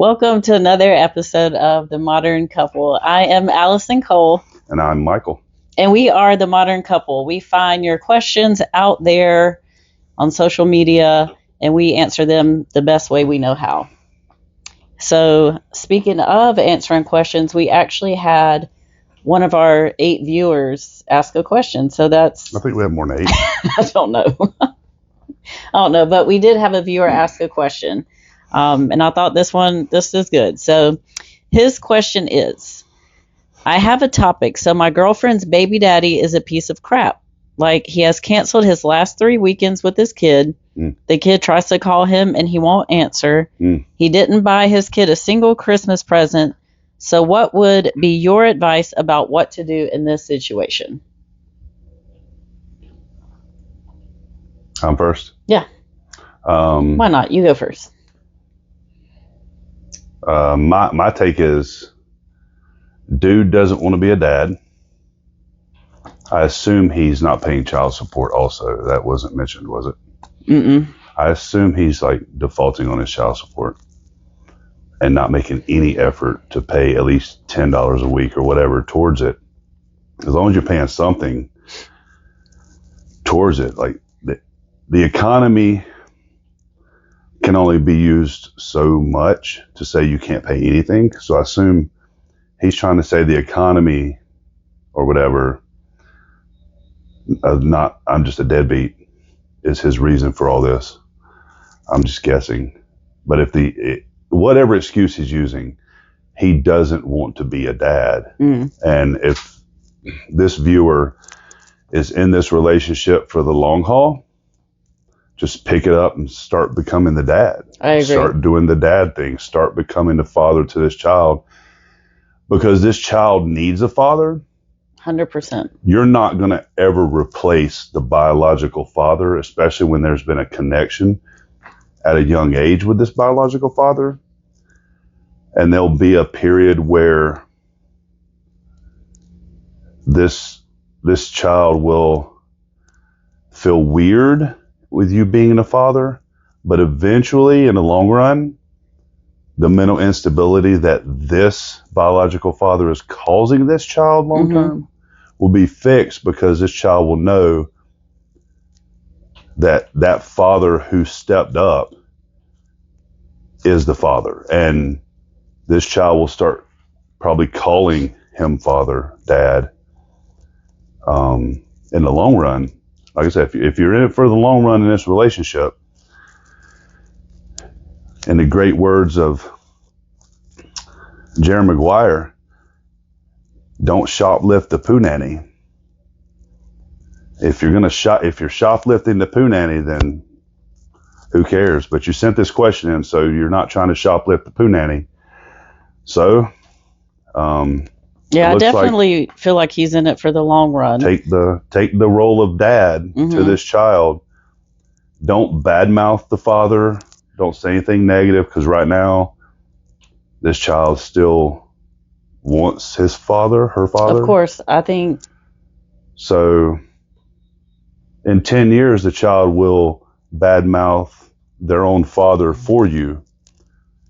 Welcome to another episode of The Modern Couple. I am Allison Cole. And I'm Michael. And we are The Modern Couple. We find your questions out there on social media, and we answer them the best way we know how. So, speaking of answering questions, we actually had one of our 8 viewers ask a question. So that's... I think we have more than 8. I don't know, but we did have a viewer ask a question. And I thought this is good. So his question is, I have a topic. So my girlfriend's baby daddy is a piece of crap. Like, he has canceled his last 3 weekends with his kid. The kid tries to call him and he won't answer. He didn't buy his kid a single Christmas present. So what would be your advice about what to do in this situation? I'm first? Yeah. Why not? You go first. My take is, dude doesn't want to be a dad. I assume he's not paying child support also. That wasn't mentioned, was it? Mm-mm. I assume he's like defaulting on his child support and not making any effort to pay at least $10 a week or whatever towards it. As long as you're paying something towards it, like the economy can only be used so much to say you can't pay anything. So I assume he's trying to say the economy or whatever, I'm just a deadbeat, is his reason for all this. I'm just guessing. But if whatever excuse he's using, he doesn't want to be a dad. And if this viewer is in this relationship for the long haul, just pick it up and start becoming the dad. I agree. Start doing the dad thing. Start becoming the father to this child. Because this child needs a father. 100%. You're not going to ever replace the biological father, especially when there's been a connection at a young age with this biological father. And there'll be a period where this child will feel weird with you being a father, but eventually in the long run, the mental instability that this biological father is causing this child long term will be fixed, because this child will know that that father who stepped up is the father, and this child will start probably calling him father, dad. In the long run, like I said, if you're in it for the long run in this relationship, in the great words of Jerry Maguire, don't shoplift the poo nanny. If you're shoplifting the poo nanny, then who cares? But you sent this question in, so you're not trying to shoplift the poo nanny. So, yeah, I definitely feel like he's in it for the long run. Take the role of dad to this child. Don't badmouth the father. Don't say anything negative, because right now this child still wants his father, her father. Of course, I think. So in 10 years, the child will badmouth their own father for you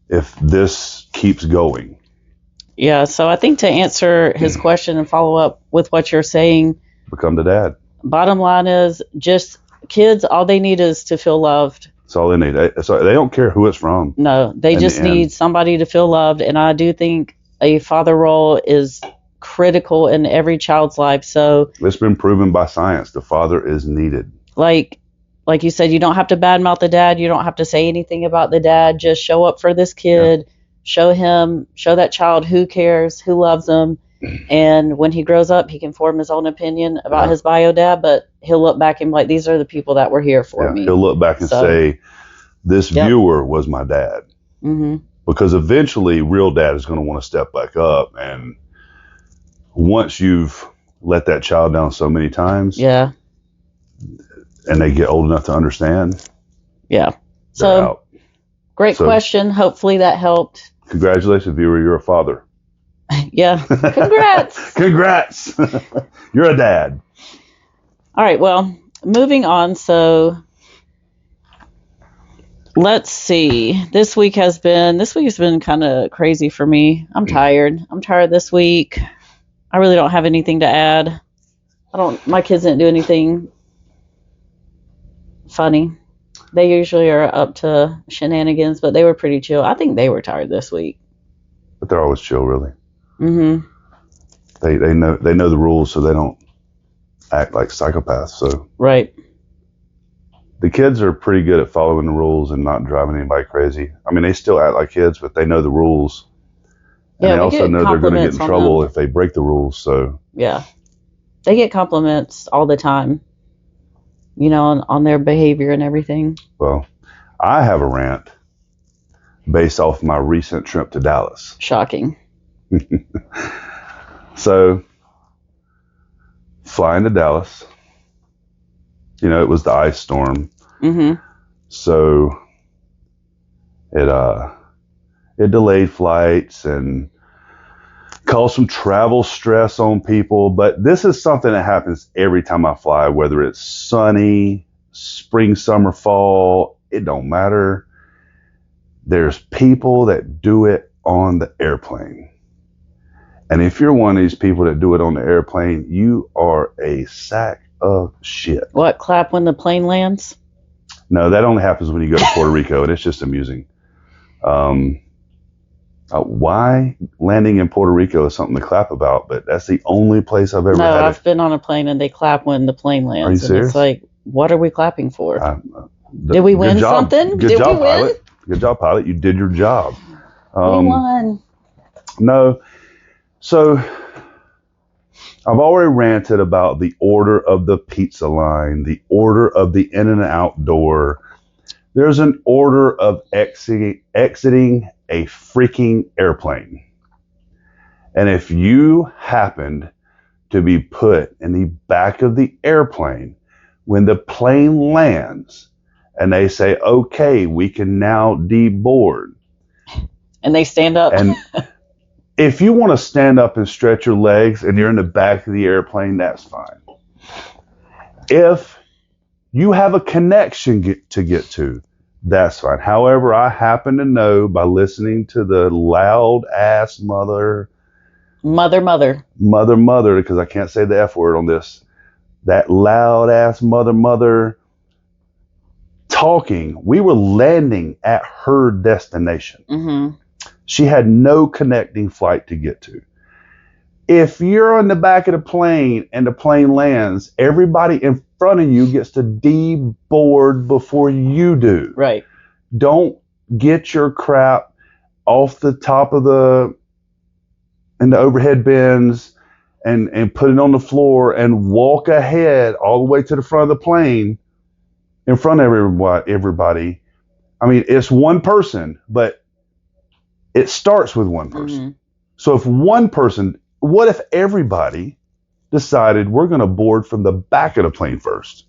if this keeps going. Yeah, so I think to answer his question and follow up with what you're saying, become the dad. Bottom line is, just kids, all they need is to feel loved. That's all they need. So they don't care who it's from. No, they just need somebody to feel loved. And I do think a father role is critical in every child's life. So it's been proven by science. The father is needed. Like you said, you don't have to badmouth the dad. You don't have to say anything about the dad. Just show up for this kid. Yeah. Show that child who cares, who loves him. And when he grows up, he can form his own opinion about his bio dad, but he'll look back and be like, these are the people that were here for me. He'll look back and say, this viewer was my dad. Because eventually real dad is going to want to step back up. And once you've let that child down so many times, and they get old enough to understand, so great question. Hopefully that helped. Congratulations, viewer. You're a father. Yeah. Congrats. Congrats. You're a dad. All right. Well, moving on. So Let's see. This week has been kind of crazy for me. I'm tired. I'm tired this week. I really don't have anything to add. My kids didn't do anything funny. They usually are up to shenanigans, but they were pretty chill. I think they were tired this week. But they're always chill, really. Mm-hmm. They know the rules, so they don't act like psychopaths. So right. The kids are pretty good at following the rules and not driving anybody crazy. I mean, they still act like kids, but they know the rules. And they also know they're going to get in trouble if they break the rules. So yeah, they get compliments all the time, on their behavior and everything. Well, I have a rant based off my recent trip to Dallas. Shocking. So, flying to Dallas, it was the ice storm. Mm-hmm. So, it delayed flights and caused some travel stress on people. But this is something that happens every time I fly, whether it's sunny, spring, summer, fall, it don't matter. There's people that do it on the airplane. And if you're one of these people that do it on the airplane, you are a sack of shit. What, clap when the plane lands? No, that only happens when you go to Puerto Rico, and it's just amusing. Why landing in Puerto Rico is something to clap about, but that's the only place I've ever had. No, I've been on a plane and they clap when the plane lands. Are you serious? It's like, what are we clapping for? Did we win something? Good job, pilot. Good job, pilot. You did your job. We won. No. So I've already ranted about the order of the pizza line, the order of the in and out door. There's an order of exiting a freaking airplane. And if you happened to be put in the back of the airplane when the plane lands and they say, okay, we can now deboard. And they stand up. And if you want to stand up and stretch your legs and you're in the back of the airplane, that's fine. If you have a connection to get to, that's fine. However, I happen to know by listening to the loud ass mother, because I can't say the F word on this, that loud ass mother talking. We were landing at her destination. Mm-hmm. She had no connecting flight to get to. If you're on the back of the plane and the plane lands, everybody in front of you gets to deboard before you do. Right. Don't get your crap off the top of the overhead bins and put it on the floor and walk ahead all the way to the front of the plane in front of everybody. I mean, it's one person, but it starts with one person. Mm-hmm. So if one person, what if everybody decided we're going to board from the back of the plane first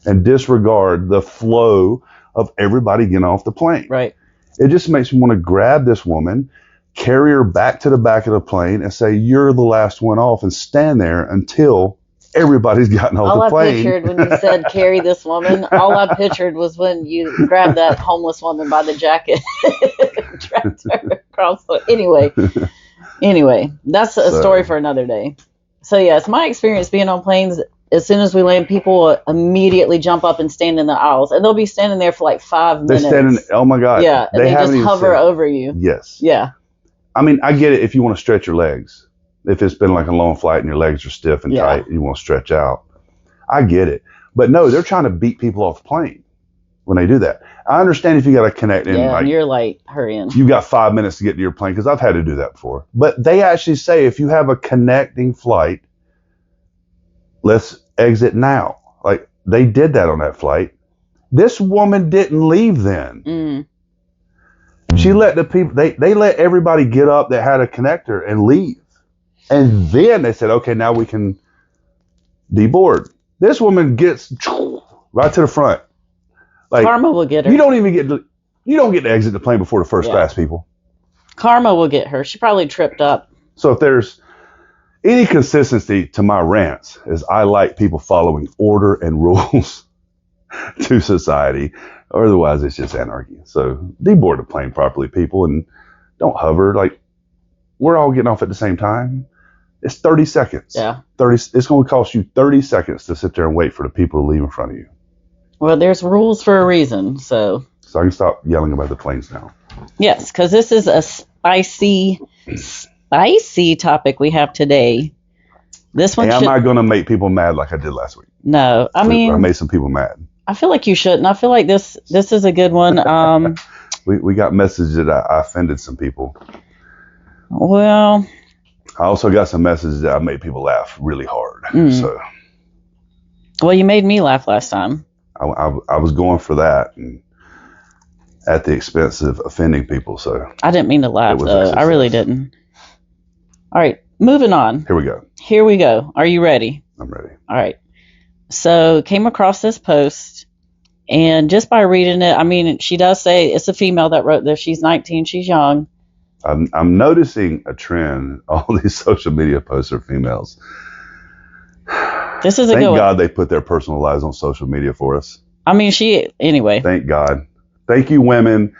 and disregard the flow of everybody getting off the plane? Right. It just makes me want to grab this woman, carry her back to the back of the plane and say, you're the last one off, and stand there until everybody's gotten off the plane. All I pictured when you said carry this woman, all I pictured was when you grabbed that homeless woman by the jacket and dragged her across. Anyway, that's a story for another day. So yeah, it's my experience being on planes. As soon as we land, people will immediately jump up and stand in the aisles, and they'll be standing there for like 5 minutes. They're standing. Oh my God! Yeah, and they just hover over you. Yes. Yeah. I mean, I get it if you want to stretch your legs. If it's been like a long flight and your legs are stiff and tight, you want to stretch out. I get it. But no, they're trying to beat people off the plane when they do that. I understand if you got to connect in. Yeah, and you're like, hurry in. You got 5 minutes to get to your plane, because I've had to do that before. But they actually say if you have a connecting flight, let's exit now. Like, they did that on that flight. This woman didn't leave then. Mm. She let the people, they let everybody get up that had a connector and leave. And then they said, okay, now we can deboard. This woman gets right to the front. Like, Karma will get her. You don't get to exit the plane before the first class people. Karma will get her. She probably tripped up. So if there's any consistency to my rants, is I like people following order and rules. to society. Or otherwise, it's just anarchy. So deboard the plane properly, people, and don't hover. Like, we're all getting off at the same time. It's 30 seconds. Yeah. 30. It's going to cost you 30 seconds to sit there and wait for the people to leave in front of you. Well, there's rules for a reason, so. So I can stop yelling about the planes now. Yes, because this is a spicy topic we have today. This one. Hey, I'm not going to make people mad like I did last week. No, I mean, I made some people mad. I feel like you shouldn't. I feel like this is a good one. We got messages that I offended some people. Well, I also got some messages that I made people laugh really hard. So. Well, you made me laugh last time. I was going for that, and at the expense of offending people. So I didn't mean to laugh, though. I really didn't. All right, moving on. Here we go. Are you ready? I'm ready. All right. So came across this post, and just by reading it, I mean, she does say it's a female that wrote this. She's 19. She's young. I'm noticing a trend. All these social media posts are females. This is a good one. Thank God they put their personal lives on social media for us. I mean, anyway. Thank God. Thank you, women,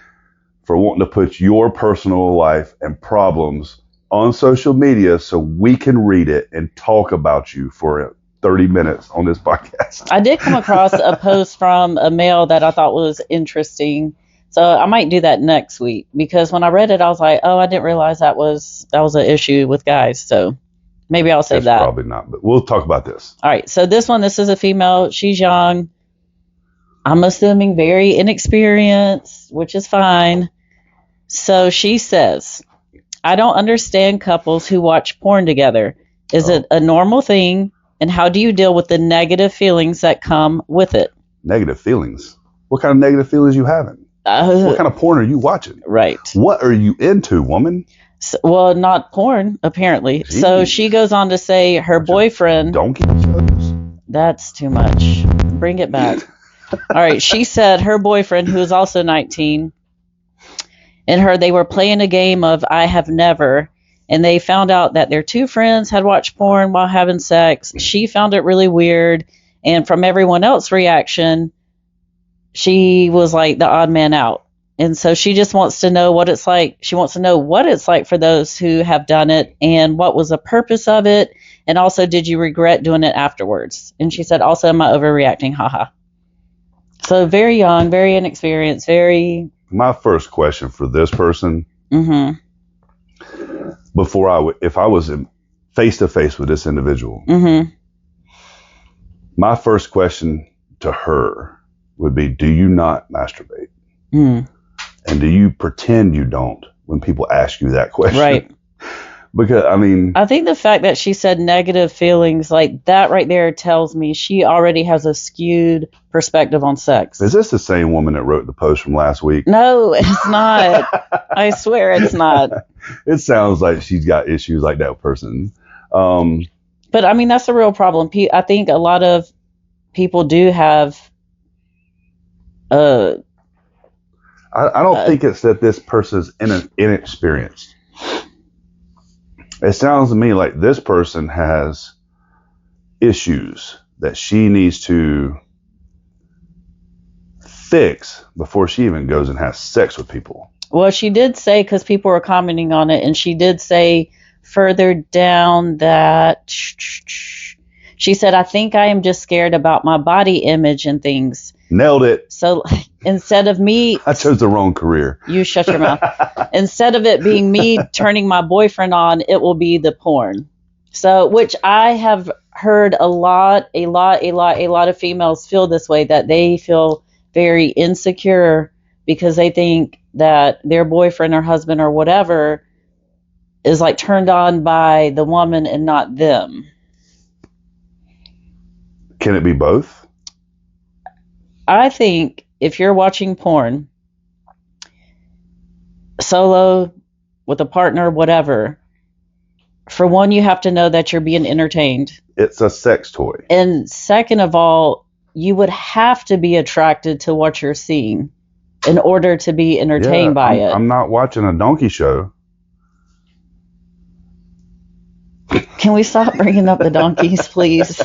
for wanting to put your personal life and problems on social media so we can read it and talk about you for 30 minutes on this podcast. I did come across a post from a male that I thought was interesting. So I might do that next week, because when I read it, I was like, oh, I didn't realize that was an issue with guys. So maybe I'll save that. Probably not, but we'll talk about this. All right. So this is a female. She's young. I'm assuming very inexperienced, which is fine. So she says, I don't understand couples who watch porn together. Is it a normal thing? And how do you deal with the negative feelings that come with it? Negative feelings? What kind of negative feelings you having? What kind of porn are you watching? Right. What are you into, woman? So, well, not porn, apparently. Jeez. So she goes on to say her boyfriend... Donkey shows? That's too much. Bring it back. All right. She said her boyfriend, who is also 19, and they were playing a game of I Have Never, and they found out that their two friends had watched porn while having sex. She found it really weird. And from everyone else's reaction, she was like the odd man out. And so she just wants to know what it's like. She wants to know what it's like for those who have done it, and what was the purpose of it. And also, did you regret doing it afterwards? And she said, also, am I overreacting? Haha. So very young, very inexperienced, very... My first question for this person... Mm-hmm. If I was face to face with this individual, mm-hmm. my first question to her would be, do you not masturbate? Mm. And do you pretend you don't when people ask you that question? Right. Because, I mean... I think the fact that she said negative feelings, like that right there tells me she already has a skewed perspective on sex. Is this the same woman that wrote the post from last week? No, it's not. I swear it's not. It sounds like she's got issues like that person. But, I mean, that's a real problem. I think a lot of people do have... I don't think it's that this person's inexperienced. It sounds to me like this person has issues that she needs to fix before she even goes and has sex with people. Well, she did say, because people were commenting on it, and she did say further down that she said, I think I am just scared about my body image and things. Nailed it. So instead of me... I chose the wrong career. You shut your mouth. Instead of it being me turning my boyfriend on, it will be the porn. So, which I have heard a lot of females feel this way, that they feel very insecure because they think that their boyfriend or husband or whatever is like turned on by the woman and not them. Can it be both? I think if you're watching porn, solo, with a partner, whatever, for one, you have to know that you're being entertained. It's a sex toy. And second of all, you would have to be attracted to what you're seeing in order to be entertained by it. I'm not watching a donkey show. Can we stop bringing up the donkeys, please?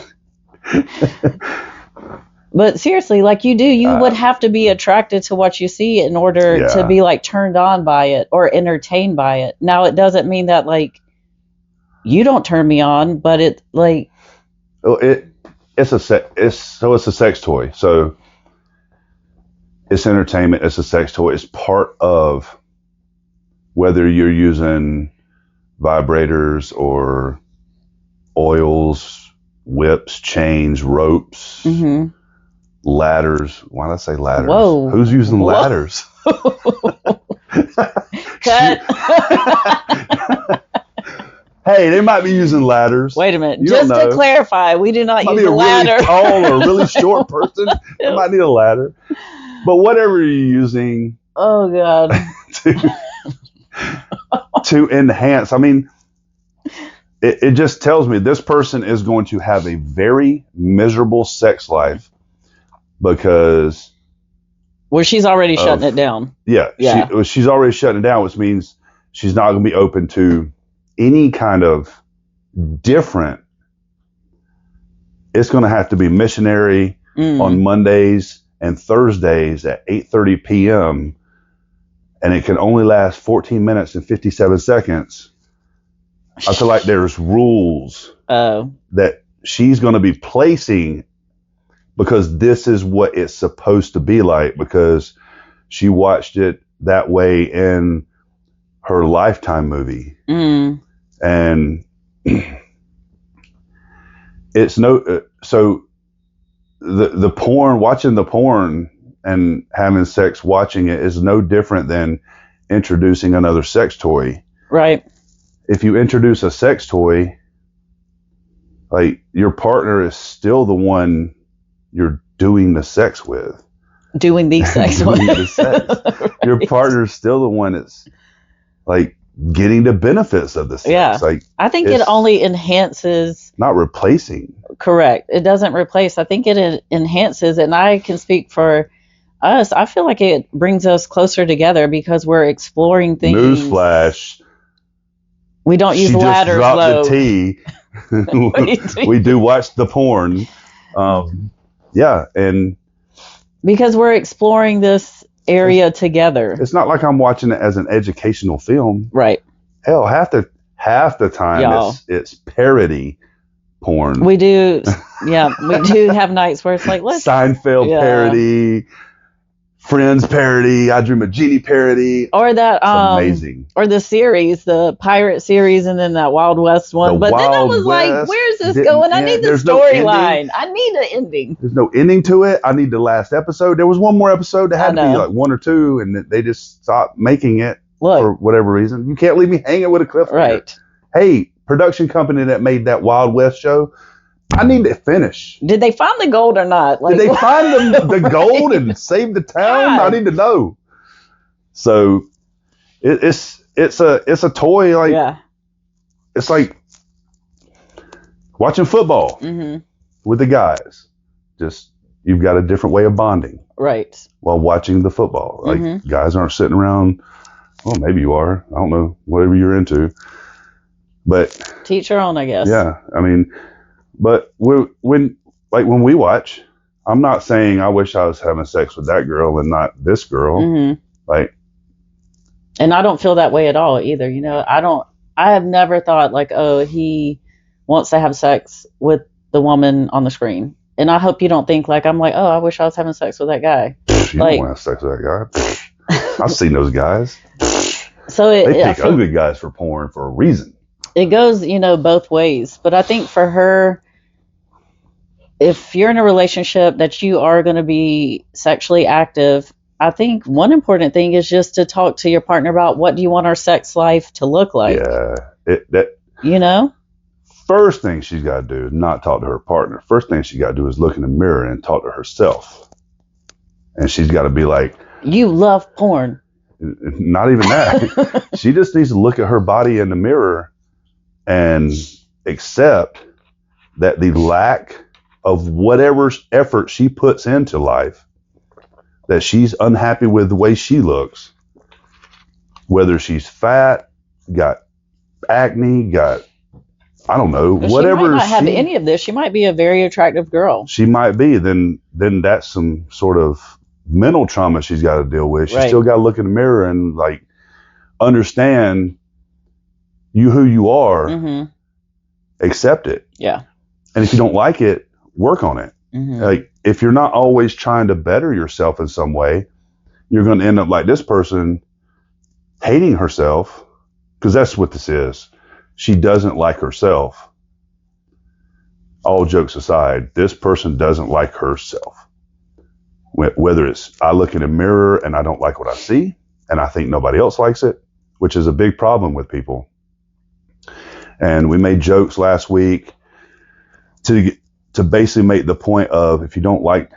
But seriously, like you would have to be attracted to what you see in order to be like turned on by it or entertained by it. Now, it doesn't mean that like you don't turn me on, but it like it's a sex toy. So it's entertainment. It's a sex toy. It's part of whether you're using vibrators or oils, whips, chains, ropes, ladders. Why did I say ladders? Whoa. Who's using ladders? Cut. Hey, they might be using ladders. Wait a minute. Just to clarify, we do not use a ladder. Really tall or really short person. They might need a ladder. But whatever you're using. Oh, God. to enhance. I mean, it just tells me this person is going to have a very miserable sex life because. Well, she's already shutting it down. Yeah. She's already shutting it down, which means she's not going to be open to any kind of different. It's going to have to be missionary on Mondays and Thursdays at 8:30 p.m. and it can only last 14 minutes and 57 seconds. I feel like there's rules that she's going to be placing because this is what it's supposed to be like because she watched it that way in her Lifetime movie. And it's so the porn, watching the porn and having sex watching it is no different than introducing another sex toy. Right. If you introduce a sex toy, like your partner is still the one you're doing the sex with. Doing the sex with. Right. Your partner's still the one that's like getting the benefits of the sex. Yeah. Like I think it only enhances. Not replacing. Correct. It doesn't replace. I think it enhances, and I can speak for us. I feel like it brings us closer together because we're exploring things. Newsflash. We don't use ladders. She just dropped the T. We do watch the porn. Yeah, and because we're exploring this area together. It's not like I'm watching it as an educational film. Right. Hell, half the time it's parody porn. We do, yeah, we do have nights where it's like, let's Seinfeld parody, Friends parody, I Dream of Jeannie parody. Or that amazing. Or the series, the pirate series, and then that Wild West one. But then I was like, where's this going? I need the storyline. I need an ending. There's no ending to it. I need the last episode. There was one more episode that had to be like one or two, and they just stopped making it for whatever reason. You can't leave me hanging with a cliffhanger. Right. Hey, production company that made that Wild West show, I need to finish. Did they find the gold or not? Like, did they find the gold and save the town? God. I need to know. So it's a toy. Like it's like watching football with the guys. Just you've got a different way of bonding, right? While watching the football, like guys aren't sitting around. Well, maybe you are. I don't know. Whatever you're into, but teach your own, I guess. Yeah, I mean. But when we watch, I'm not saying I wish I was having sex with that girl and not this girl. Like, and I don't feel that way at all either. You know, I have never thought like, oh, he wants to have sex with the woman on the screen. And I hope you don't think like, I'm like, oh, I wish I was having sex with that guy. You don't want to have sex with that guy. I've seen those guys. So they pick ugly guys for porn for a reason. It goes, both ways. But I think for her, if you're in a relationship that you are going to be sexually active, I think one important thing is just to talk to your partner about what do you want our sex life to look like. Yeah. First thing she's got to do is not talk to her partner. First thing she got to do is look in the mirror and talk to herself. And she's got to be like, you love porn. Not even that. She just needs to look at her body in the mirror and accept that the lack of whatever effort she puts into life, that she's unhappy with the way she looks, whether she's fat, got acne, got I don't know, But whatever she might not have any of this. She might be a very attractive girl. She might be. Then that's some sort of mental trauma she's got to deal with. She's Right. still got to look in the mirror and like understand who you are, Mm-hmm. accept it. Yeah. And if you don't like it, work on it. Mm-hmm. Like if you're not always trying to better yourself in some way, you're going to end up like this person, hating herself, because that's what this is. She doesn't like herself. All jokes aside, this person doesn't like herself. Whether it's I look in a mirror and I don't like what I see, and I think nobody else likes it, which is a big problem with people. And we made jokes last week to basically make the point of, if you don't like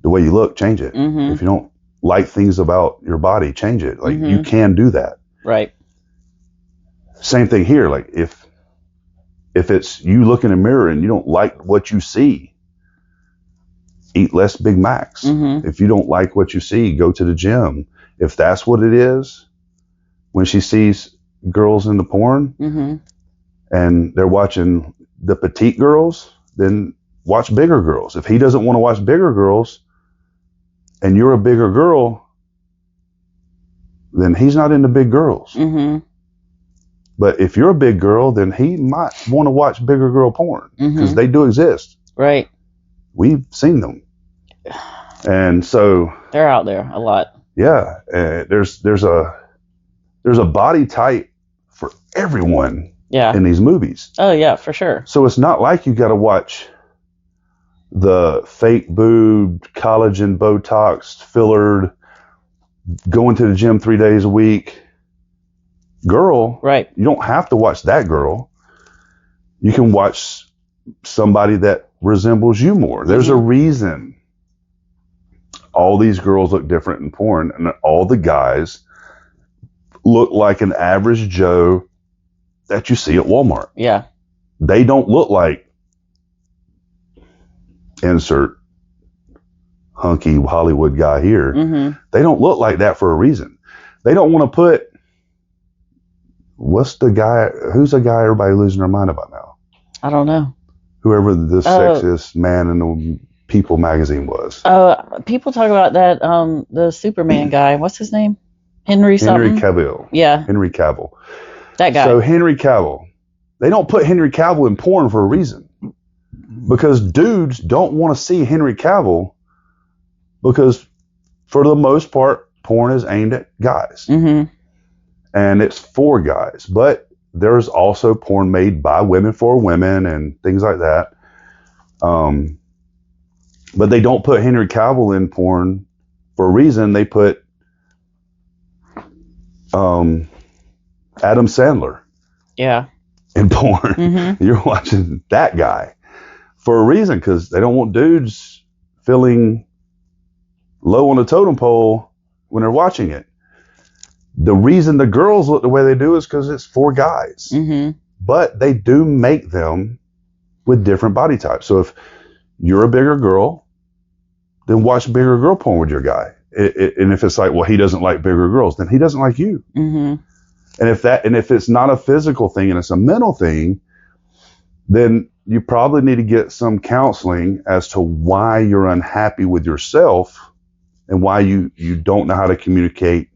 the way you look, change it. Mm-hmm. If you don't like things about your body, change it. Like Mm-hmm. you can do that. Right. Same thing here. Like if it's you look in a mirror and you don't like what you see, eat less Big Macs. Mm-hmm. If you don't like what you see, go to the gym. If that's what it is, when she sees girls in the porn Mm-hmm. and they're watching the petite girls, then watch bigger girls. If he doesn't want to watch bigger girls and you're a bigger girl, then he's not into big girls. Mm-hmm. But if you're a big girl, then he might want to watch bigger girl porn, because Mm-hmm. they do exist. Right. We've seen them. And so They're out there a lot. yeah, there's a body type for everyone Yeah. in these movies. Oh, yeah, for sure. So it's not like you got to watch the fake boobed, collagen, Botox, fillered, going to the gym 3 days a week girl. Right. You don't have to watch that girl. You can watch somebody that resembles you more. There's a reason all these girls look different in porn, and all the guys look like an average Joe that you see at Walmart. Yeah. They don't look like insert hunky Hollywood guy here. Mm-hmm. They don't look like that for a reason. They don't want to put, who's the guy everybody losing their mind about now? I don't know. Whoever the sexiest man in the People magazine was. People talk about that, the Superman guy. What's his name? Henry something? Henry Cavill. Yeah. Henry Cavill. That guy. So Henry Cavill. They don't put Henry Cavill in porn for a reason. Because dudes don't want to see Henry Cavill, because for the most part, porn is aimed at guys. Mm-hmm. And it's for guys. But there's also porn made by women for women and things like that. But they don't put Henry Cavill in porn for a reason. They put Adam Sandler Yeah. in porn. Mm-hmm. You're watching that guy for a reason, because they don't want dudes feeling low on the totem pole when they're watching it. The reason the girls look the way they do is because it's for guys. Mm-hmm. But they do make them with different body types. So if you're a bigger girl, then watch bigger girl porn with your guy. And if it's like, well, he doesn't like bigger girls, then he doesn't like you. Mm-hmm. And if it's not a physical thing and it's a mental thing, then you probably need to get some counseling as to why you're unhappy with yourself and why you don't know how to communicate,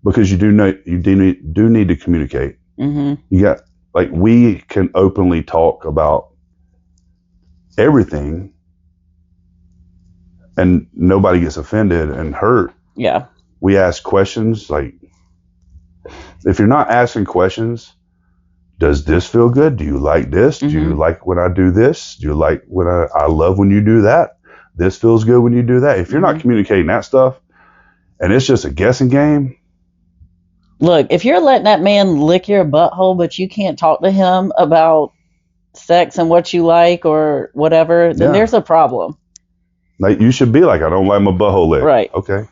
because you do need to communicate. Mm-hmm. You got, like, we can openly talk about everything and nobody gets offended and hurt. Yeah. We ask questions. Like, if you're not asking questions, does this feel good? Do you like this? Mm-hmm. Do you like when I do this? Do you like when I love when you do that? This feels good when you do that. If you're not communicating that stuff and it's just a guessing game. Look, if you're letting that man lick your butthole, but you can't talk to him about sex and what you like or whatever, then there's a problem. Like, you should be like, I don't like my butthole licked. Right. Okay.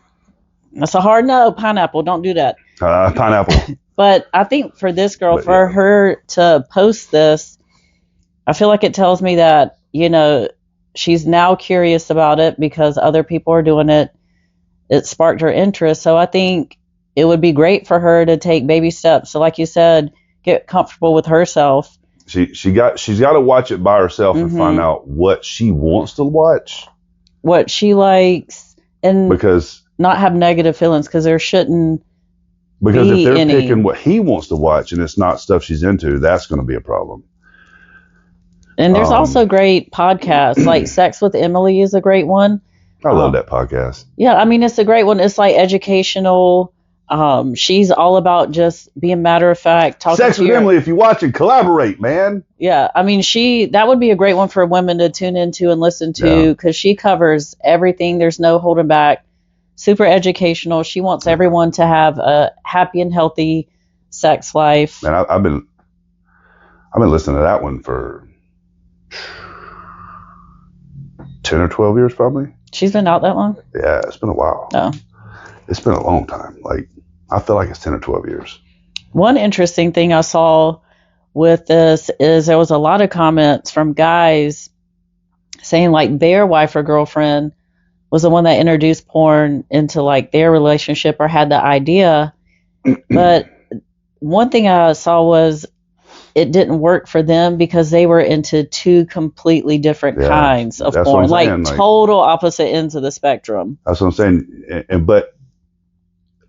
That's a hard no. Pineapple, don't do that. Pineapple. But I think for this girl, her to post this, I feel like it tells me that, she's now curious about it because other people are doing it. It sparked her interest. So I think it would be great for her to take baby steps. So like you said, get comfortable with herself she's got to watch it by herself and find out what she wants to watch, what she likes, and because not have negative feelings, because there shouldn't. Because if they're picking what he wants to watch and it's not stuff she's into, that's going to be a problem. And there's also great podcasts, like Sex with Emily is a great one. I love that podcast. Yeah, I mean, it's a great one. It's like educational. She's all about just being matter of fact. Sex with Emily, if you watch it, collaborate, man. Yeah, I mean, that would be a great one for women to tune into and listen to, because she covers everything. There's no holding back. Super educational. She wants everyone to have a happy and healthy sex life. And I've been listening to that one for 10 or 12 years, probably. She's been out that long? Yeah, it's been a while. Oh. It's been a long time. Like, I feel like it's 10 or 12 years. One interesting thing I saw with this is there was a lot of comments from guys saying like their wife or girlfriend was the one that introduced porn into like their relationship or had the idea. But one thing I saw was it didn't work for them because they were into two completely different kinds of porn, like total opposite ends of the spectrum. That's what I'm saying. But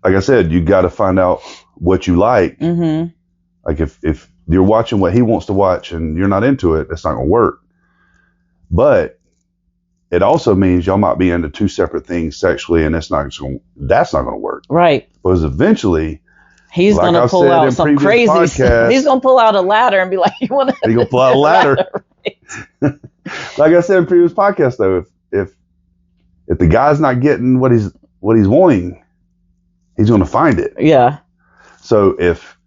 like I said, you got to find out what you like. Like if you're watching what he wants to watch and you're not into it, it's not going to work. But it also means y'all might be into two separate things sexually, and that's not going to work. Right. Because eventually, he's going to pull out some crazy stuff. He's going to pull out a ladder and be like, "You want to?" He's going to pull out a ladder. Right. Like I said in previous podcasts, though, if the guy's not getting what he's wanting, he's going to find it. Yeah. So if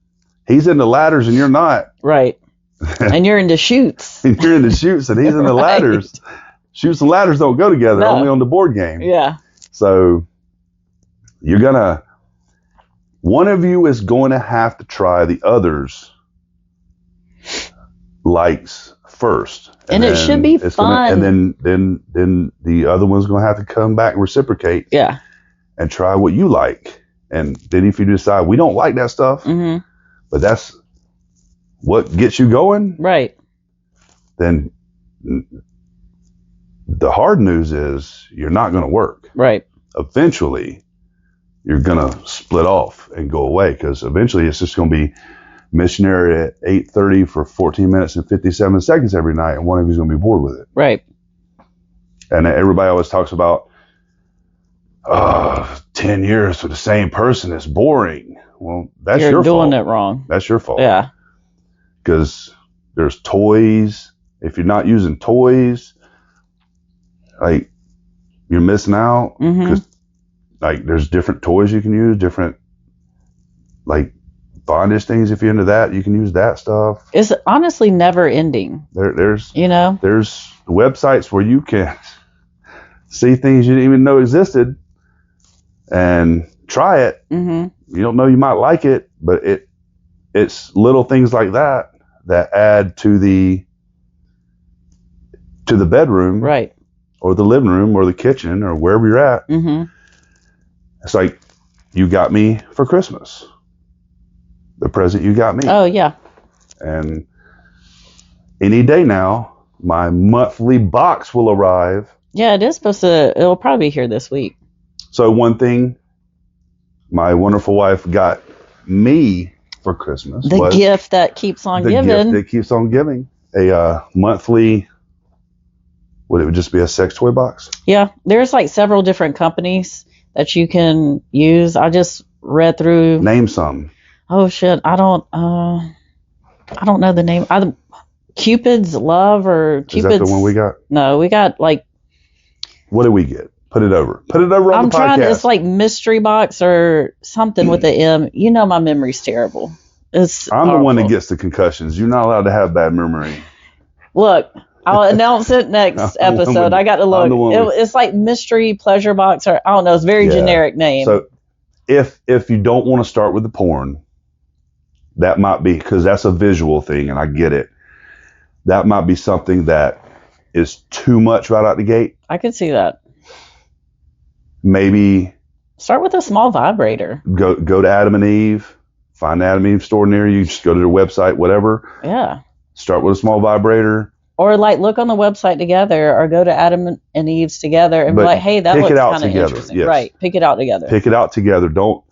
he's into ladders and you're not, right, and you're into chutes, and you're into chutes and he's into ladders. Chutes and ladders don't go together, only on the board game. Yeah. So one of you is going to have to try the other's likes first. And it should be fun. And then the other one's going to have to come back and reciprocate. Yeah. And try what you like. And then if you decide we don't like that stuff, but that's what gets you going. Right. Then the hard news is you're not going to work. Right. Eventually, you're going to split off and go away, because eventually it's just going to be missionary at 8:30 for 14 minutes and 57 seconds every night, and one of you's going to be bored with it. Right. And everybody always talks about 10 years for the same person is boring. Well, that's your fault. You're doing it wrong. That's your fault. Yeah. Because there's toys. If you're not using toys, like, you're missing out. Because like, there's different toys you can use, different like bondage things. If you're into that, you can use that stuff. It's honestly never ending. There's there's websites where you can see things you didn't even know existed and try it. You don't know, you might like it, but it's little things like that add to the bedroom, right, or the living room, or the kitchen, or wherever you're at. It's like, you got me for Christmas. The present you got me. Oh, yeah. And any day now, my monthly box will arrive. Yeah, it'll probably be here this week. So one thing my wonderful wife got me for Christmas was the gift that keeps on giving. The gift that keeps on giving. A monthly, it would just be a sex toy box? Yeah, there's like several different companies that you can use. I just read through. Name some. Oh shit, I don't know the name. Cupid's Love or Cupid's. Is that the one we got? No, we got like. What did we get? Put it over on the podcast. I'm trying. It's like Mystery Box or something with the M. You know, my memory's terrible. I'm the one that gets the concussions. You're not allowed to have bad memory. Look, I'll announce it next episode. I got to look. It's like Mystery Pleasure Box, or I don't know. It's a very generic name. So if you don't want to start with the porn, that might be, because that's a visual thing, and I get it. That might be something that is too much right out the gate. I can see that. Maybe start with a small vibrator. Go to Adam and Eve. Find the Adam and Eve store near you. Just go to their website, whatever. Yeah. Start with a small vibrator. Or like look on the website together, or go to Adam and Eve's together and be like, hey, that looks kind of interesting. Yes. Right. Pick it out together. Pick it out together. Don't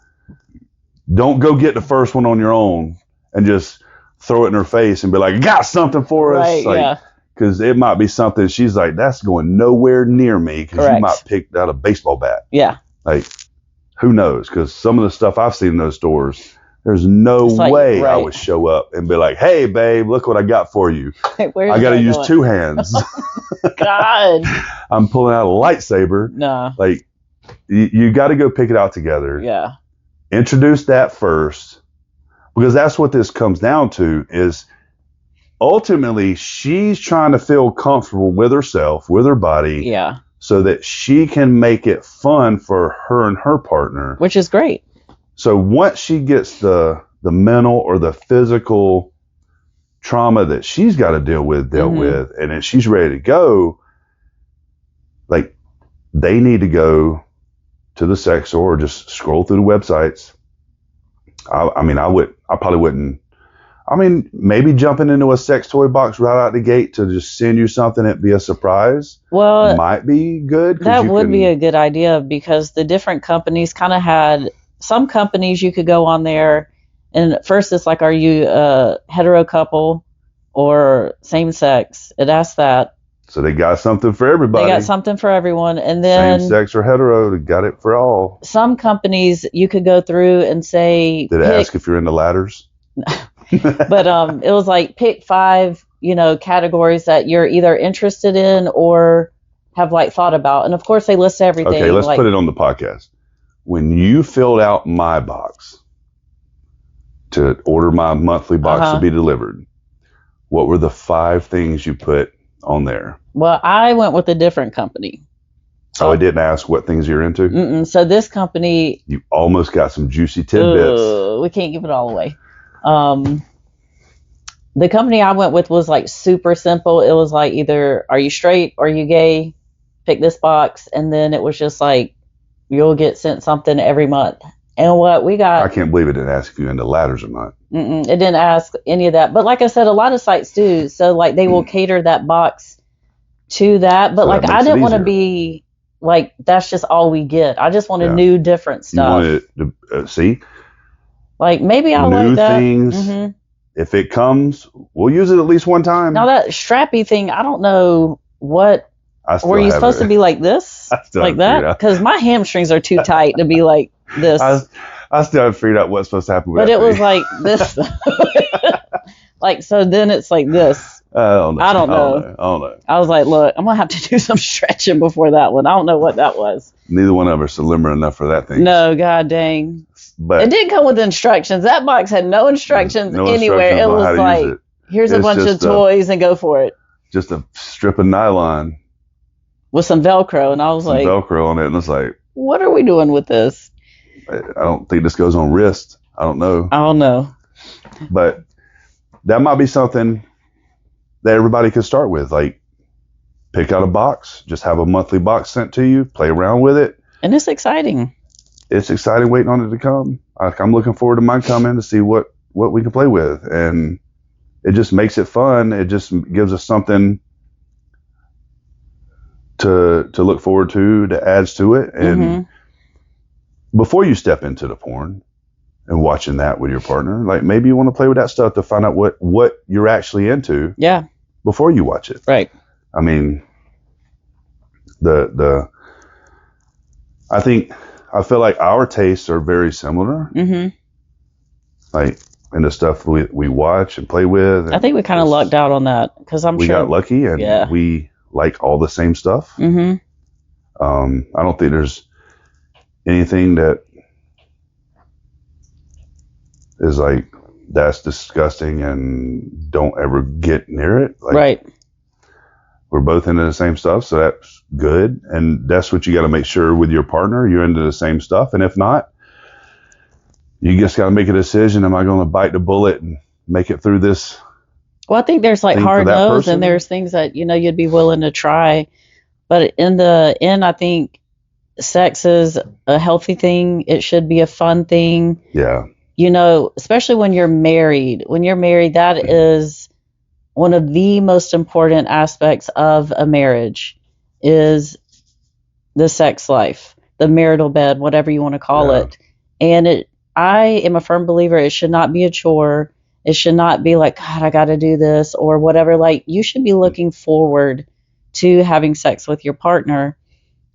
go get the first one on your own and just throw it in her face and be like, got something for us. Right, like, because it might be something she's like, that's going nowhere near me, because you might pick out a baseball bat. Yeah. Like, who knows? Because some of the stuff I've seen in those stores, there's no way I would show up and be like, hey, babe, look what I got for you. I got to use two hands. God. I'm pulling out a lightsaber. No. Like, you got to go pick it out together. Yeah. Introduce that first, because that's what this comes down to, is ultimately she's trying to feel comfortable with herself, with her body. Yeah. So that she can make it fun for her and her partner. Which is great. So once she gets the mental or the physical trauma that she's got to dealt with, and then she's ready to go, like, they need to go to the sex store or just scroll through the websites. I probably wouldn't. I mean, maybe jumping into a sex toy box right out the gate to just send you something that'd be a surprise. Well, might be good. That would be a good idea, because the different companies kind of had, some companies you could go on there, and at first it's like, are you a hetero couple or same sex? It asks that. So they got something for everybody. They got something for everyone. And then same sex or hetero, they got it for all. Some companies you could go through and say, did it ask if you're into ladders? But it was like, pick 5, categories that you're either interested in or have like thought about. And of course they list everything. Okay, let's put it on the podcast. When you filled out my box to order my monthly box to be delivered, what were the 5 things you put on there? Well, I went with a different company. Oh, I didn't ask what things you're into? So this company... You almost got some juicy tidbits. We can't give it all away. The company I went with was like super simple. It was like, either are you straight or are you gay? Pick this box. And then it was just like, you'll get sent something every month. And what we got... I can't believe it didn't ask if you're into ladders or not. It didn't ask any of that. But like I said, a lot of sites do. So like they will cater that box to that. But so like I didn't want to be like, that's just all we get. I just wanted new, different stuff. You wanted to see? Like, maybe I like that. New things. If it comes, we'll use it at least one time. Now that strappy thing, I don't know what. Were you supposed to be like this? Like that? Because my hamstrings are too tight to be like this. I still haven't figured out what's supposed to happen with that. But it thing. was like this. Like, so then it's like this. I don't know. I was like, look, I'm going to have to do some stretching before that one. I don't know what that was. Neither one of us are limber enough for that thing. No, god dang. But it did come with instructions. That box had no instructions anywhere. It was like, here's a bunch of toys and go for it. Just a strip of nylon. With some Velcro. And I was like, Velcro on it. And it's like, what are we doing with this? I don't think this goes on wrist. I don't know. But that might be something that everybody could start with. Like, pick out a box. Just have a monthly box sent to you. Play around with it. And it's exciting. It's exciting waiting on it to come. I'm looking forward to mine coming to see what we can play with. And it just makes it fun. It just gives us something to look forward to, that adds to it. And before you step into the porn and watching that with your partner, like, maybe you want to play with that stuff to find out what you're actually into. Yeah. Before you watch it. Right. I mean, I feel like our tastes are very similar. Like, in the stuff we watch and play with. I think we kind of lucked out on that, because we got lucky, and we like all the same stuff. I don't think there's anything that is like, that's disgusting and don't ever get near it. Like, right. We're both into the same stuff, so that's good. And that's what you got to make sure with your partner, you're into the same stuff. And if not, you just got to make a decision. Am I going to bite the bullet and make it through this? Well, I think there's like hard no's, and there's things that, you'd be willing to try. But in the end, I think sex is a healthy thing. It should be a fun thing. Yeah. Especially when you're married. When you're married, that is one of the most important aspects of a marriage is the sex life, the marital bed, whatever you want to call it. And I am a firm believer it should not be a chore. It should not be like, God, I got to do this or whatever. Like, you should be looking forward to having sex with your partner.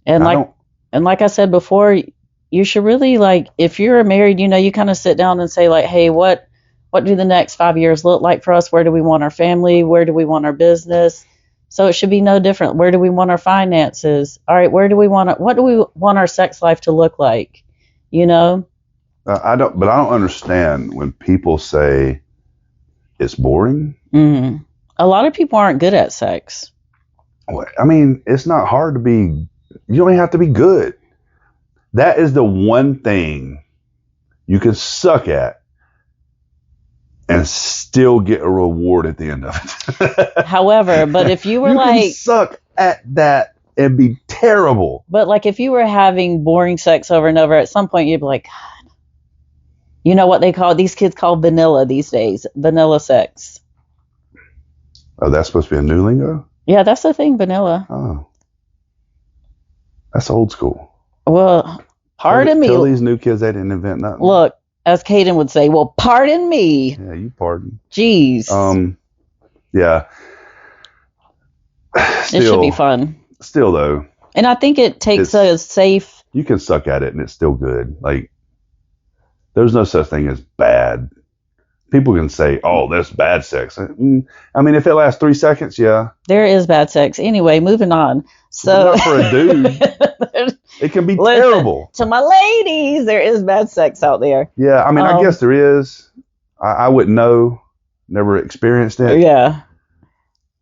And like I said before, you should really, like, if you're married, you kind of sit down and say, like, hey, what do the next 5 years look like for us? Where do we want our family? Where do we want our business? So it should be no different. Where do we want our finances? All right, what do we want our sex life to look like? I don't understand when people say it's boring. Mm-hmm. A lot of people aren't good at sex. I mean, it's not hard to be. You don't even have to be good. That is the one thing you can suck at and still get a reward at the end of it. However, but if you were you can suck at that and be terrible. But like if you were having boring sex over and over, at some point you'd be like, God, you know what these kids call vanilla these days, vanilla sex. Oh, that's supposed to be a new lingo? Yeah, that's the thing, vanilla. Oh. That's old school. Well, pardon me. Tell these new kids they didn't invent nothing. Look, as Caden would say, well, pardon me. Yeah, you pardon. Jeez. Yeah. It should be fun. Still, though. And I think it takes a safe... You can suck at it and it's still good. Like, there's no such thing as bad. People can say, oh, that's bad sex. I mean, if it lasts 3 seconds, yeah. There is bad sex. Anyway, moving on. So not for a dude. It can be terrible. To my ladies, there is bad sex out there. Yeah, I mean, I guess there is. I wouldn't know. Never experienced it. Yeah.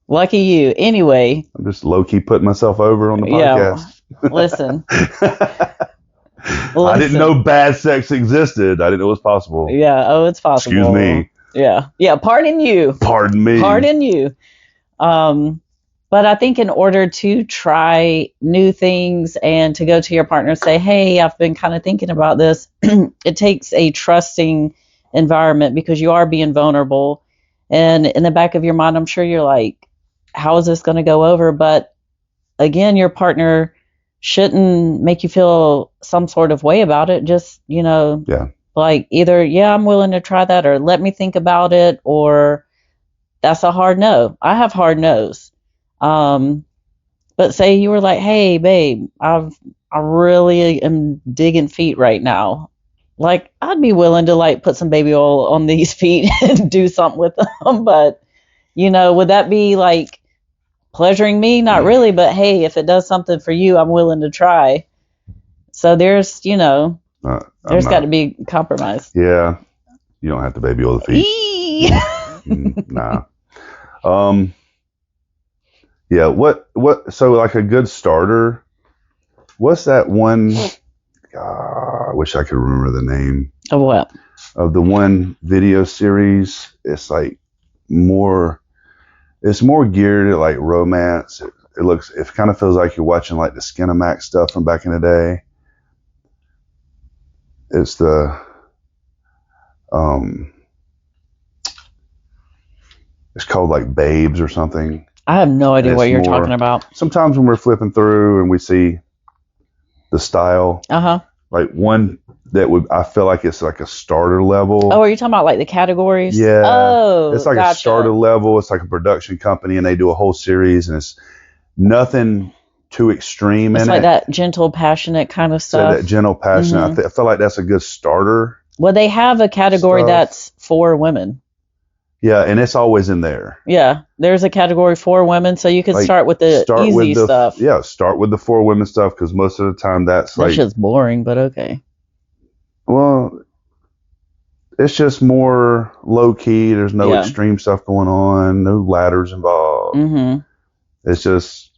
Lucky you. Anyway. I'm just low-key putting myself over on the podcast. Yeah. Listen. I didn't know bad sex existed. I didn't know it was possible. Yeah. Oh, it's possible. Excuse me. Yeah. Yeah. Pardon you. Pardon me. Pardon you. But I think in order to try new things and to go to your partner and say, hey, I've been kind of thinking about this, it takes a trusting environment because you are being vulnerable. And in the back of your mind, I'm sure you're like, how is this going to go over? But again, your partner shouldn't make you feel some sort of way about it. Just, like either, yeah, I'm willing to try that, or let me think about it, or that's a hard no. I have hard no's. But say you were like, hey, babe, I really am digging feet right now. Like, I'd be willing to like put some baby oil on these feet and do something with them. But, would that be like pleasuring me? Not really. But hey, if it does something for you, I'm willing to try. So there's, there's got to be compromise. Yeah. You don't have to baby oil the feet. Nah. Yeah, what, so like a good starter, what's that one, I wish I could remember the name. Of what? Of the one video series. It's like it's more geared at like romance. It kind of feels like you're watching like the Skinamax stuff from back in the day. It's it's called like Babes or something. I have no idea what you're talking about. Sometimes when we're flipping through and we see the style, like one that I feel like it's like a starter level. Oh, are you talking about like the categories? Yeah. Oh, it's like a starter level. It's like a production company and they do a whole series and it's nothing too extreme in it. It's like that gentle, passionate kind of stuff. So that gentle, passionate. I feel like that's a good starter. Well, they have a category that's for women. Yeah, and it's always in there. Yeah, there's a category for women, so you can start with the easy stuff. Yeah, start with the for women stuff, because most of the time that's like... That's just boring, but okay. Well, it's just more low-key. There's no extreme stuff going on, no ladders involved. It's just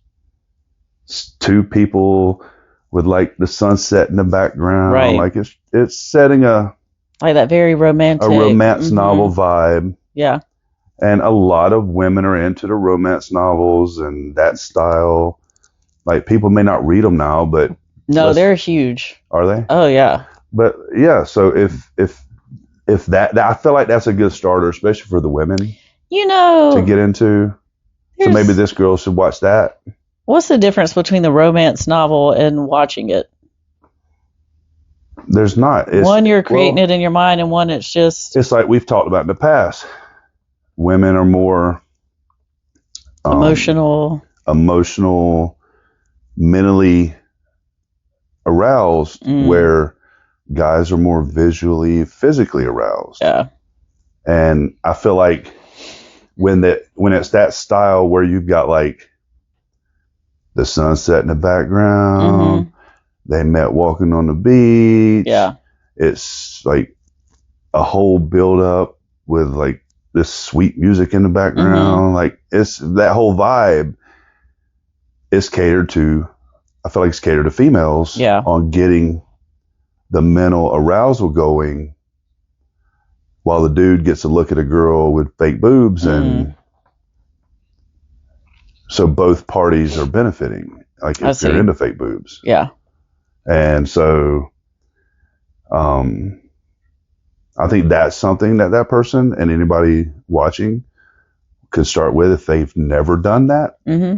two people with like the sunset in the background. Right. Like it's setting a... Like that very romantic... A romance novel vibe. Yeah. And a lot of women are into the romance novels and that style. Like, people may not read them now, but... No, they're huge. Are they? Oh, yeah. But, yeah, so if that I feel like that's a good starter, especially for the women. to get into. So maybe this girl should watch that. What's the difference between the romance novel and watching it? There's not. One, you're creating it in your mind, and one, it's just... It's like we've talked about in the past. Women are more... emotional, mentally aroused, where guys are more visually, physically aroused. Yeah. And I feel like when it's that style where you've got like the sunset in the background, they met walking on the beach. Yeah. It's like a whole build up with like this sweet music in the background. Like it's that whole vibe is catered to, I feel like it's catered to females on getting the mental arousal going, while the dude gets to look at a girl with fake boobs. And so both parties are benefiting, like if they're into fake boobs. Yeah. And so I think that's something that person and anybody watching could start with if they've never done that.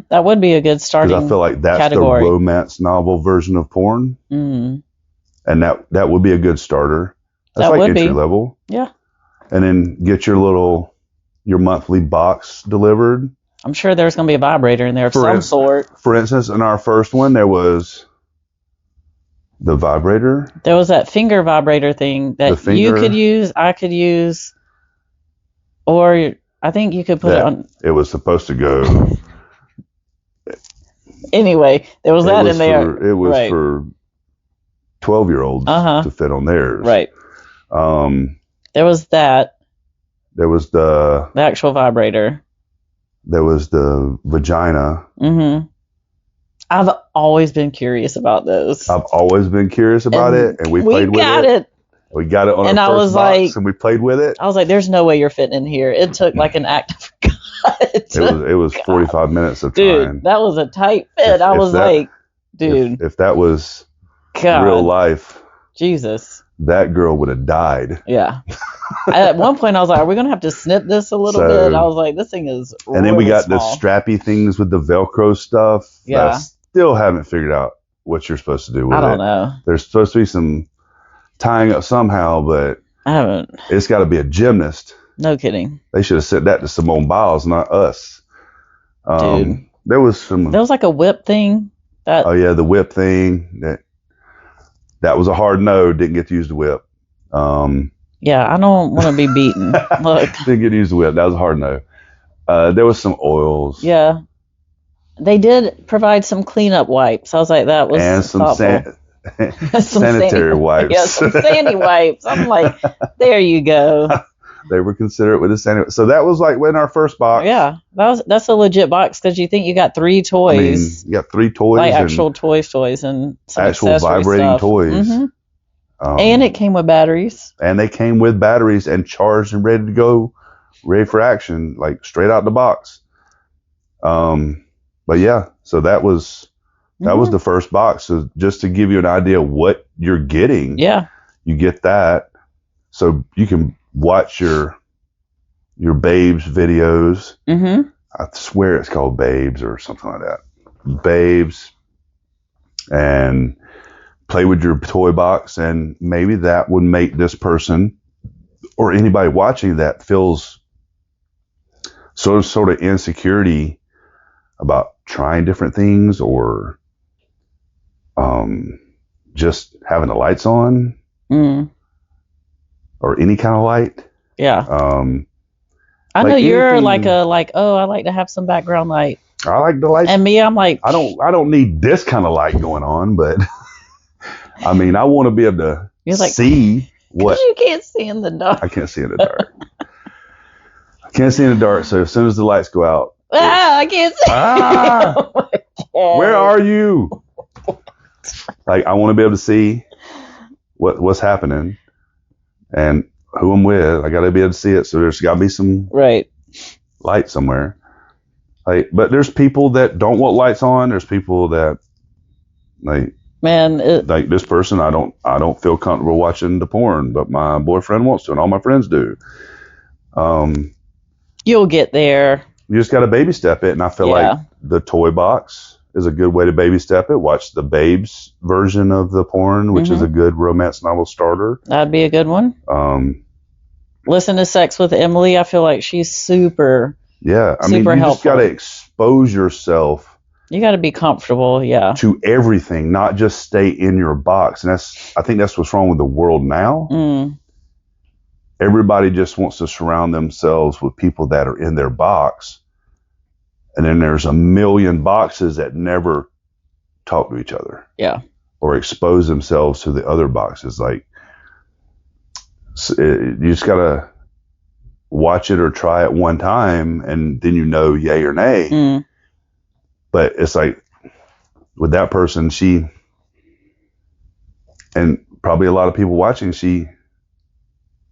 That would be a good starting category. Because I feel like that's the romance novel version of porn. And that would be a good starter. That's like entry level. Yeah. And then get your monthly box delivered. I'm sure there's going to be a vibrator in there of some sort. For instance, in our first one, there was the vibrator. There was that finger vibrator thing that you could use, I could use, or I think you could put it on. It was supposed to go. Anyway, there was that in there. It was for 12-year-olds to fit on theirs. Right. There was that. There was the actual vibrator. There was the vagina. I've always been curious about those. I've always been curious about it, and we played with it. We got it on our first box, and we played with it. I was like, "There's no way you're fitting in here." It took like an act of God. It was 45 minutes of time. Dude, that was a tight fit. I was like, "Dude, if that was real life, Jesus, that girl would have died." Yeah. At one point, I was like, "Are we gonna have to snip this a little bit?" I was like, "This thing is." And then we got the strappy things with the Velcro stuff. Yeah. I still haven't figured out what you're supposed to do with it. I don't know. There's supposed to be some tying up somehow, but I haven't. It's got to be a gymnast. No kidding. They should have sent that to Simone Biles, not us. Dude. There was like a whip thing. Oh yeah, the whip thing. That was a hard no. Didn't get to use the whip. Yeah, I don't want to be beaten. Look. Didn't get to use the whip. That was a hard no. There was some oils. Yeah. They did provide some cleanup wipes. I was like, that was and some sanitary wipes. Yeah, some sandy wipes. I'm like, there you go. They were considerate with the sanitary. So that was like in our first box. Yeah, that's a legit box because you think you got 3 toys. I mean, you got 3 toys. Like actual toys and some actual vibrating stuff. Toys. And it came with batteries. And they came with batteries and charged and ready to go, ready for action, like straight out the box. But yeah, so that was the first box. So just to give you an idea of what you're getting, you get that, so you can watch your Babes videos. I swear it's called Babes or something like that. Babes, and play with your toy box, and maybe that would make this person or anybody watching that feels sort of insecurity about trying different things, or just having the lights on, or any kind of light. Yeah. I know you're anything, I like to have some background light. I like the light. And me, I'm like, I don't need this kind of light going on, but I mean, I want to be able to see what you can't see in the dark. I can't see in the dark. I can't see in the dark. So as soon as the lights go out, I can't see. Oh where are you? Like, I want to be able to see what's happening and who I'm with. I got to be able to see it. So there's got to be some light somewhere. Like, but there's people that don't want lights on. There's people that like this person. I don't feel comfortable watching the porn, but my boyfriend wants to, and all my friends do. You'll get there. You just got to baby step it. And I feel like the toy box is a good way to baby step it. Watch the Babes version of the porn, which is a good romance novel starter. That'd be a good one. Listen to Sex with Emily. I feel like she's super I mean, you helpful. Just got to expose yourself. You got to be comfortable, to everything, not just stay in your box. And I think that's what's wrong with the world now. Everybody just wants to surround themselves with people that are in their box. And then there's a million boxes that never talk to each other. Yeah. Or expose themselves to the other boxes. Like, you just got to watch it or try it one time, and then yay or nay. But it's like, with that person, and probably a lot of people watching, she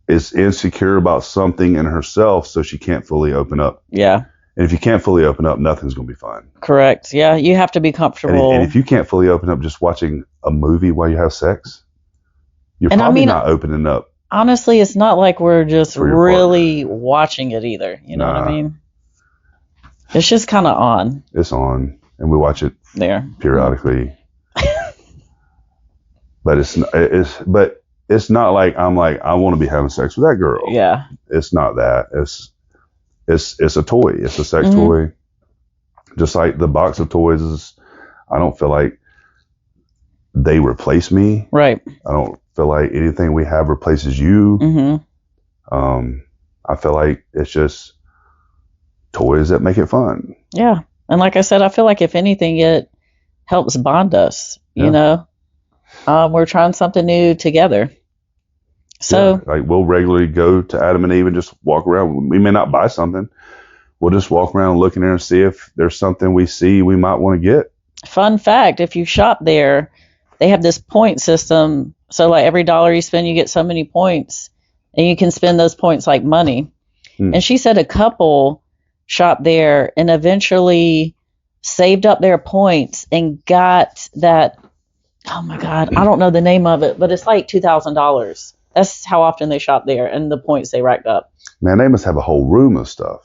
is insecure about something in herself, so she can't fully open up. Yeah. And if you can't fully open up, nothing's going to be fun. Correct. Yeah, you have to be comfortable. And if you can't fully open up just watching a movie while you have sex, you're probably not opening up. Honestly, it's not like we're just really watching it either. You know what I mean? It's just kind of on. It's on, and we watch it periodically. But it's not like I'm like, I want to be having sex with that girl. Yeah. It's not that. It's a toy. It's a sex toy. Just like the box of toys I don't feel like they replace me. Right. I don't feel like anything we have replaces you. I feel like it's just toys that make it fun. Yeah. And like I said, I feel like if anything, it helps bond us, you know? We're trying something new together. So like we'll regularly go to Adam and Eve and just walk around. We may not buy something. We'll just walk around looking there and see if there's something we see we might want to get. Fun fact, if you shop there, they have this point system. So like every dollar you spend, you get so many points, and you can spend those points like money. And she said a couple shopped there and eventually saved up their points and got that. Oh my God, I don't know the name of it, but it's like $2,000. That's how often they shop there and the points they racked up. Man, they must have a whole room of stuff.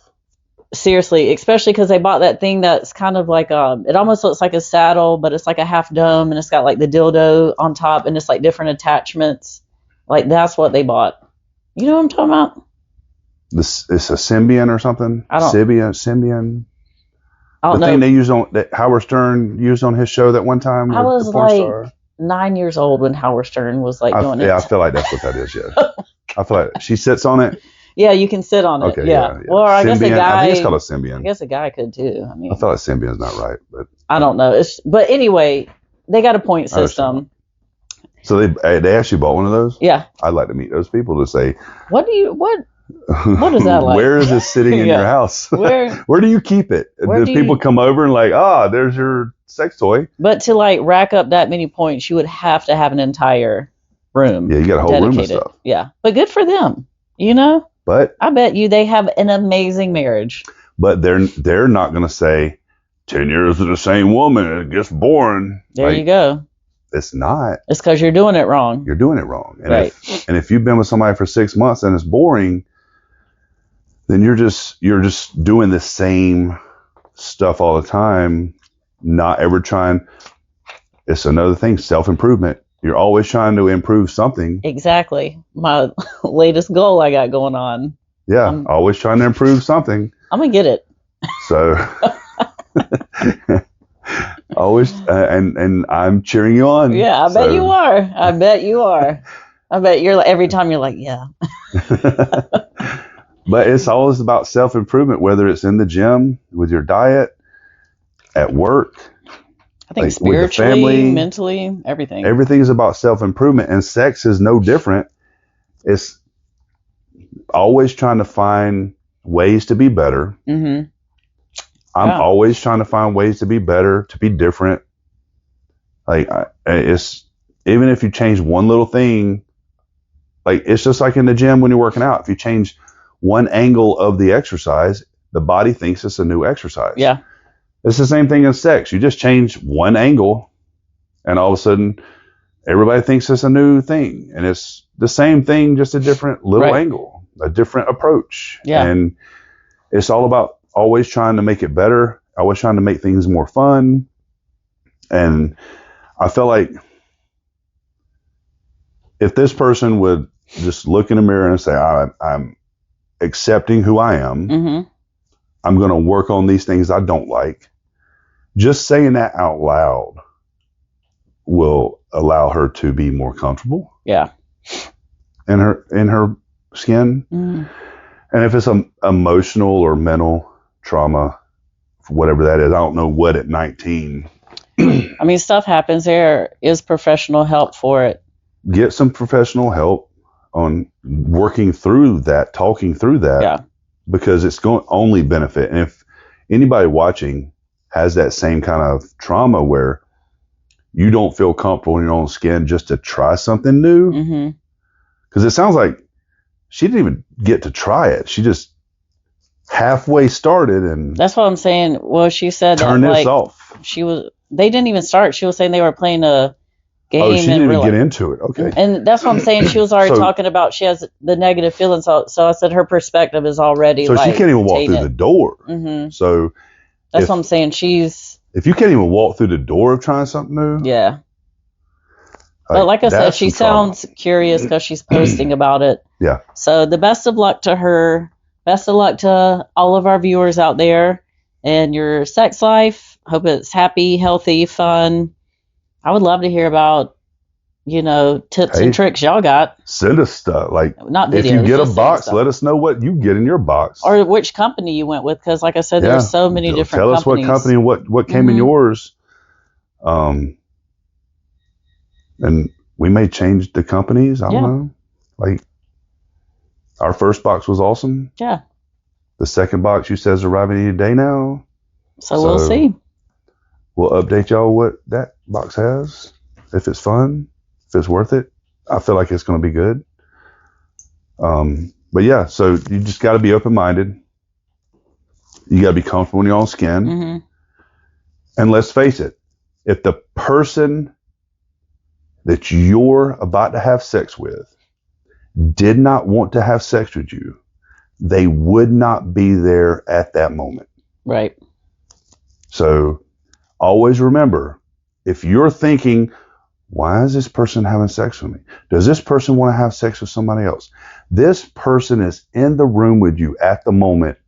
Seriously, especially because they bought that thing that's kind of like it almost looks like a saddle, but it's like a half dome, and it's got like the dildo on top, and it's like different attachments. Like that's what they bought. You know what I'm talking about? It's a Symbian or something. Symbian. I don't know. The thing they used that Howard Stern used on his show that one time. I was like 9 years old when Howard Stern was like doing it. Yeah, I feel like that's what that is. Yeah, I feel like she sits on it. Yeah, you can sit on it. Okay, yeah. Well, I guess a guy. I think it's called a Symbian. I guess a guy could too. I mean, I feel like Symbian's not right, but I don't know. But anyway, they got a point system. So they actually bought one of those. Yeah. I'd like to meet those people to say, what is that like? Where is it sitting in your house? Where do you keep it? Do people come over and like, there's your sex toy? But to like rack up that many points, you would have to have an entire room. Yeah, you got a whole room of stuff. Yeah, but good for them, you know? But I bet you they have an amazing marriage. But they're not going to say 10 years with the same woman, it gets boring. There you go. It's not. It's because you're doing it wrong. You're doing it wrong. And right. If you've been with somebody for 6 months and it's boring, then you're just doing the same stuff all the time, not ever trying. It's another thing, self-improvement. You're always trying to improve something. Exactly. My latest goal I got going on. Yeah, always trying to improve something. I'm going to get it. So, always, and I'm cheering you on. Yeah, I bet you are. I bet you are. I bet you're every time you're like, yeah. But it's always about self-improvement, whether it's in the gym, with your diet, at work. I think spiritually, with the family, mentally, everything. Everything is about self-improvement, and sex is no different. It's always trying to find ways to be better. Mm-hmm. I'm always trying to find ways to be better, to be different. Like it's even if you change one little thing, like it's just like in the gym when you're working out. If you change one angle of the exercise, the body thinks it's a new exercise. Yeah. It's the same thing in sex. You just change one angle, and all of a sudden, everybody thinks it's a new thing. And it's the same thing, just a different little angle, a different approach. Yeah. And it's all about always trying to make it better, always trying to make things more fun. And I feel like if this person would just look in the mirror and say, I'm accepting who I am, Mm-hmm. I'm going to work on these things I don't like, just saying that out loud will allow her to be more comfortable. Yeah. In her skin. Mm-hmm. And if it's emotional or mental trauma, whatever that is, I don't know what at 19. I mean, stuff happens. There is professional help for it. Get some professional help on working through that, talking through that. Yeah. Because it's going to only benefit. And if anybody watching has that same kind of trauma where you don't feel comfortable in your own skin just to try something new, because it sounds like she didn't even get to try it. She just halfway started, and that's what I'm saying. Well, she said turn this off. They didn't even start. She was saying they were playing a game. Oh, she didn't even get into it. Okay. And that's what I'm saying. She was already talking about she has the negative feelings. So I said her perspective is already so she can't even walk through the door. So that's what I'm saying. If you can't even walk through the door of trying something new. Yeah. But like I said, she sounds curious because she's posting about it. Yeah. So the best of luck to her. Best of luck to all of our viewers out there and your sex life. Hope it's happy, healthy, fun. I would love to hear about, tips and tricks y'all got. Send us stuff. Like, not videos, if you get a box, let us know what you get in your box. Or which company you went with, because like I said, there's so many different companies. Tell us what company, what came in yours. And we may change the companies. I don't know. Like, our first box was awesome. Yeah. The second box, you said, is arriving any day now. So we'll see. We'll update y'all what that box has. If it's fun, if it's worth it. I feel like it's going to be good. But yeah, so you just got to be open-minded. You got to be comfortable in your own skin. And let's face it, if the person that you're about to have sex with did not want to have sex with you, they would not be there at that moment. Right. So always remember, if you're thinking, why is this person having sex with me? Does this person want to have sex with somebody else? This person is in the room with you at the moment,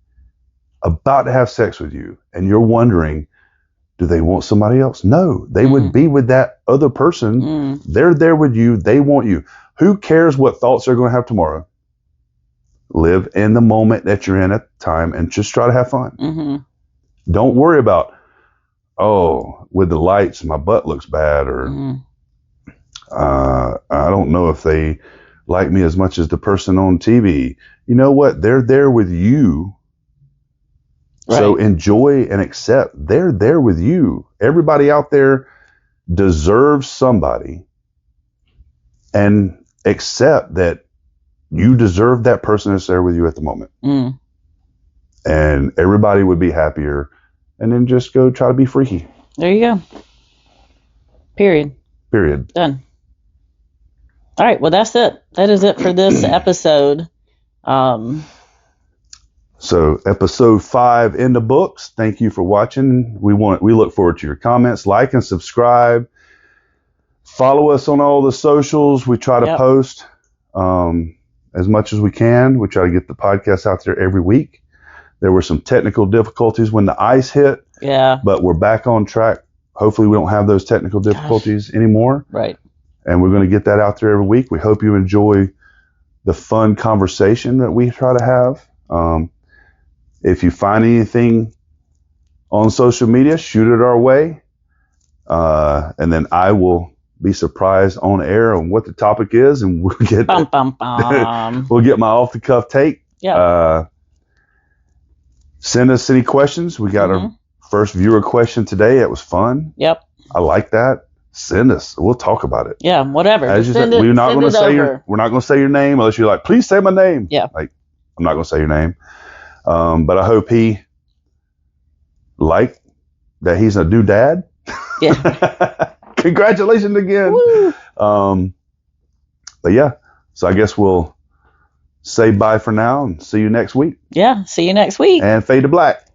about to have sex with you, and you're wondering, do they want somebody else? No, they would be with that other person. They're there with you. They want you. Who cares what thoughts they're going to have tomorrow? Live in the moment that you're in at the time and just try to have fun. Don't worry about, with the lights, my butt looks bad, or I don't know if they like me as much as the person on TV. You know what? They're there with you. Right. So enjoy and accept. They're there with you. Everybody out there deserves somebody, and accept that you deserve that person that's there with you at the moment. And everybody would be happier. And then just go try to be freaky. There you go. Period. Done. All right. Well, that's it. That is it for this episode. So episode 5 in the books. Thank you for watching. We look forward to your comments. Like and subscribe. Follow us on all the socials. We try to post as much as we can. We try to get the podcast out there every week. There were some technical difficulties when the ice hit. Yeah. But we're back on track. Hopefully we don't have those technical difficulties anymore. Right. And we're going to get that out there every week. We hope you enjoy the fun conversation that we try to have. If you find anything on social media, shoot it our way. And then I will be surprised on air on what the topic is, and we'll get we'll get my off the cuff take. Yeah. Send us any questions. We got our first viewer question today. It was fun. Yep. I like that. Send us. We'll talk about it. Yeah, whatever. As you said, we're not going to say your name unless you're like, please say my name. Yeah. Like, I'm not going to say your name. But I hope he liked that he's a new dad. Yeah. Congratulations again. Woo. But yeah, so I guess we'll say bye for now and see you next week. Yeah. See you next week. And fade to black.